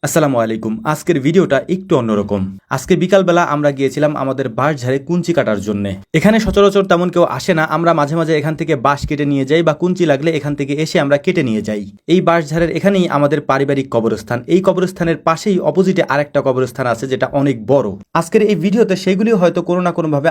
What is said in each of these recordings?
আসসালামু আলাইকুম। আজকের ভিডিওটা একটু অন্যরকম। আজকে বিকালবেলা আমরা গিয়েছিলাম আমাদের বাঁশঝাড়ে কুঞ্চি কাটার জন্য। এখানে সচরাচর তেমন কেউ আসে না, আমরা মাঝে মাঝে এখান থেকে বাঁশ কেটে নিয়ে যাই বা কুঞ্চি লাগলে এখান থেকে এসে আমরা কেটে নিয়ে যাই। এই বাঁশঝাড়ের এখানেই আমাদের পারিবারিক কবরস্থান। এই কবরস্থানের পাশেই অপোজিটে আরেকটা কবরস্থান আছে যেটা অনেক বড়। আজকের এই ভিডিওতে সেগুলিও হয়তো কোনো না কোনোভাবে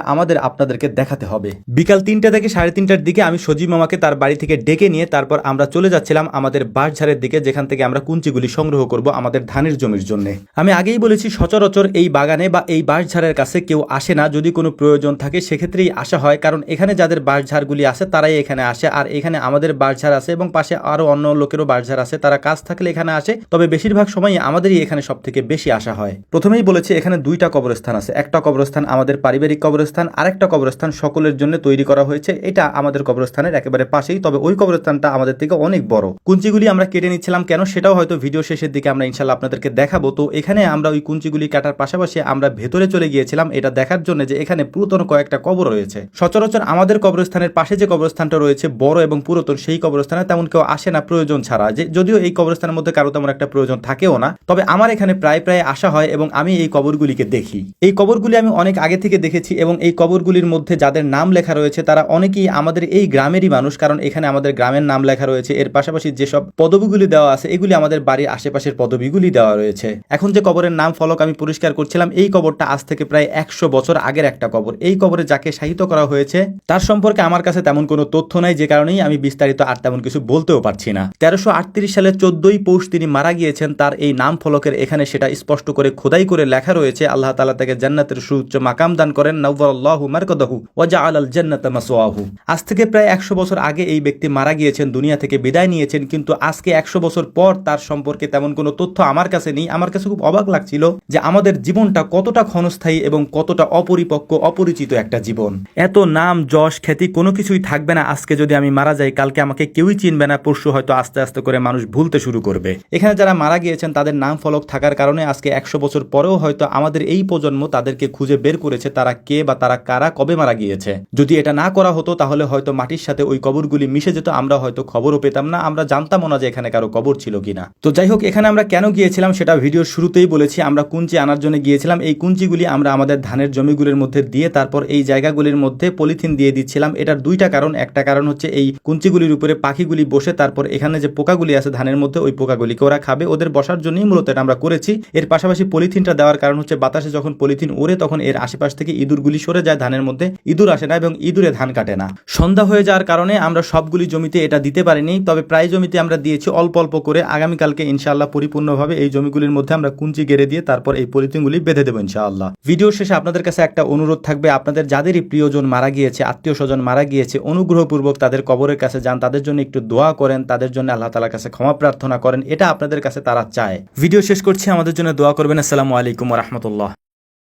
আপনাদেরকে দেখাতে হবে। বিকাল 3টা থেকে 3:30টার দিকে আমি সজীব মামাকে তার বাড়ি থেকে ডেকে নিয়ে তারপর আমরা চলে যাচ্ছিলাম আমাদের বাঁশঝাড়ের দিকে, যেখান থেকে আমরা কুঞ্চিগুলি সংগ্রহ করব আমাদের ধানের জমির জন্য। আমি আগেই বলেছি সচরাচর এই বাগানে বা এই বাঁশঝাড়ের কাছে কেউ আসে না, যদি কোনো প্রয়োজন থাকে সেক্ষেত্রেই আসা হয়, কারণ এখানে যাদের বাঁশঝাড়গুলি আছে তারাই এখানে আসে। আর এখানে আমাদের বাঁশঝাড় আছে এবং পাশে আরো অন্য লোকেরও বাঁশঝাড় আছে, তারা কাজ থাকলে এখানে আসে, তবে বেশিরভাগ সময়ই আমাদেরই এখানে সব থেকে বেশি আসা হয়। প্রথমেই বলেছি এখানে দুইটা কবরস্থান আছে, একটা কবরস্থান আমাদের পারিবারিক কবরস্থান, আরেকটা কবরস্থান সকলের জন্য তৈরি করা হয়েছে। এটা আমাদের কবরস্থানের একেবারে পাশেই, তবে ওই কবরস্থানটা আমাদের থেকে অনেক বড়। কুঞ্চিগুলি আমরা কেটে নিচ্ছিলাম কেন সেটাও হয়তো ভিডিও শেষের দিকে আমরা ইনশাল্লাহ আপনাদেরকে দেখাবো। তো এখানে আমরা ওই কুঞ্চিগুলি কাটার পাশাপাশি আমরা ভেতরে চলে গিয়েছিলাম এটা দেখার জন্য যে এখানে পুরাতন কয়েকটা কবর রয়েছে। সচরাচর আমাদের কবরস্থানের পাশে যে কবরস্থানটা রয়েছে বড় এবং পুরাতন, সেই কবরস্থানে তেমন কেউ আসে না প্রয়োজন ছাড়া, যে যদিও এই কবরস্থানের মধ্যে কারো তেমন একটা প্রয়োজন থাকেও না, তবে আমার এখানে প্রায় আসা হয় এবং আমি এই কবরগুলিকে দেখি। এই কবরগুলি আমি অনেক আগে থেকে দেখেছি এবং এই কবরগুলির মধ্যে যাদের নাম লেখা রয়েছে তারা অনেকেই আমাদের এই গ্রামেরই মানুষ, কারণ এখানে আমাদের গ্রামের নাম লেখা রয়েছে। এর পাশাপাশি যেসব পদবিগুলি দেওয়া আছে এগুলি আমাদের বাড়ির আশেপাশের পদবিগুলি দেওয়া রয়েছে। এখন যে কবরের নাম ফলক আমি পরিষ্কার করছিলাম, এই কবরটা আজ থেকে প্রায় 100 বছর আগের একটা কবর। এই কবরে যাকে শায়িত করা হয়েছে তার সম্পর্কে আমার কাছে তেমন কোনো তথ্য নাই, যে কারণেই আমি বিস্তারিত আর তেমন কিছু বলতেও পারছি না। 1338 সালের 14ই পৌষ তিনি মারা গিয়েছেন। তার এই নাম ফলকের এখানে সেটা স্পষ্ট করে খোদাই করে লেখা রয়েছে, আল্লাহ তাআলা তাকে জান্নাতের সুউচ্চ মাকাম দান করেন, নাওয়ারাল্লাহু মারকাদাহু ওয়া জাআলাল জান্নাতা মাসওয়াহু। আজ থেকে প্রায় 100 বছর আগে এই ব্যক্তি মারা গিয়েছেন, দুনিয়া থেকে বিদায় নিয়েছেন, কিন্তু আজকে 100 বছর পর তার সম্পর্কে তেমন কোনো তথ্য আমার কাছে নেই। আমার কাছে খুব অবাক লাগছিল যে আমাদের জীবনটা কতটা ক্ষণস্থায়ী এবং কতটা অপরিপক্ক অপরিচিত একটা জীবন। এত নাম যশ খ্যাতি কোনো কিছুই থাকবে না আজকে যদি আমি মারা যাই, কালকে আমাকে কেউই চিনবে না, পরশু হয়তো আস্তে আস্তে করে মানুষ ভুলতে শুরু করবে। এখানে যারা মারা গিয়েছেন তাদের নাম ফলক থাকার কারণে আজকে 100 বছর পরেও হয়তো আমাদের এই প্রজন্ম তাদেরকে খুঁজে বের করেছে তারা কে বা তারা কারা কবে মারা গিয়েছে। যদি এটা না করা হতো তাহলে হয়তো মাটির সাথে ওই কবরগুলি মিশে যেত, আমরা হয়তো খবরও পেতাম না, আমরা জানতামও না যে এখানে কারো কবর ছিল কিনা। তো যাই হোক, এখানে আমরা কেন গিয়েছিলাম সেটা ভিডিওর শুরুতেই বলেছি। আমরা কুঞ্চি আনার জন্য গিয়েছিলাম। এই কুঞ্চিগুলি আমরা আমাদের ধানের জমিগুলির মধ্যে দিয়ে তারপর এই জায়গাগুলির মধ্যে পলিথিন দিয়ে দিচ্ছিলাম। এটার দুইটা কারণ। একটা কারণ হচ্ছে এই কুঞ্চিগুলির উপরে পাখিগুলি বসে তারপর এখানে যে পোকাগুলি আছে ধানের মধ্যে ওই পোকাগুলিকে ওরা খাবে, ওদের বসার জন্যই মূলত এটা আমরা করেছি। এর পাশাপাশি পলিথিনটা দেওয়ার কারণ হচ্ছে বাতাসে যখন পলিথিন ওড়ে তখন এর আশেপাশ থেকে ইঁদুরগুলি সরে যায়, ধানের মধ্যে ইঁদুর আসে না এবং ইঁদুরে ধান কাটে না। সন্ধ্যা হয়ে যাওয়ার কারণে আমরা সবগুলি জমিতে এটা দিতে পারিনি, তবে প্রায় জমিতে আমরা দিয়েছি অল্প অল্প করে। আগামীকালকে ইনশাআল্লাহ পরিপূর্ণভাবে এই জমিগুলির মধ্যে আমরা কুঞ্চি গেড়ে দিয়ে তারপর এই পলিথিনগুলি বেঁধে দেবো ইনশাআল্লাহ। ভিডিও শেষে আপনাদের কাছে একটা অনুরোধ থাকবে, আপনাদের যাদেরই প্রিয়জন মারা গিয়েছে, আত্মীয় স্বজন মারা গিয়েছে, অনুগ্রহপূর্বক তাদের কবরের কাছে যান, তাদের জন্য একটু দোয়া করেন, তাদের জন্য আল্লাহ তাআলার কাছে ক্ষমা প্রার্থনা করেন, এটা আপনাদের কাছে তারা চায়। ভিডিও শেষ করছি, আমাদের জন্য দোয়া করবেন। আসসালামু আলাইকুম ওয়া রাহমাতুল্লাহ।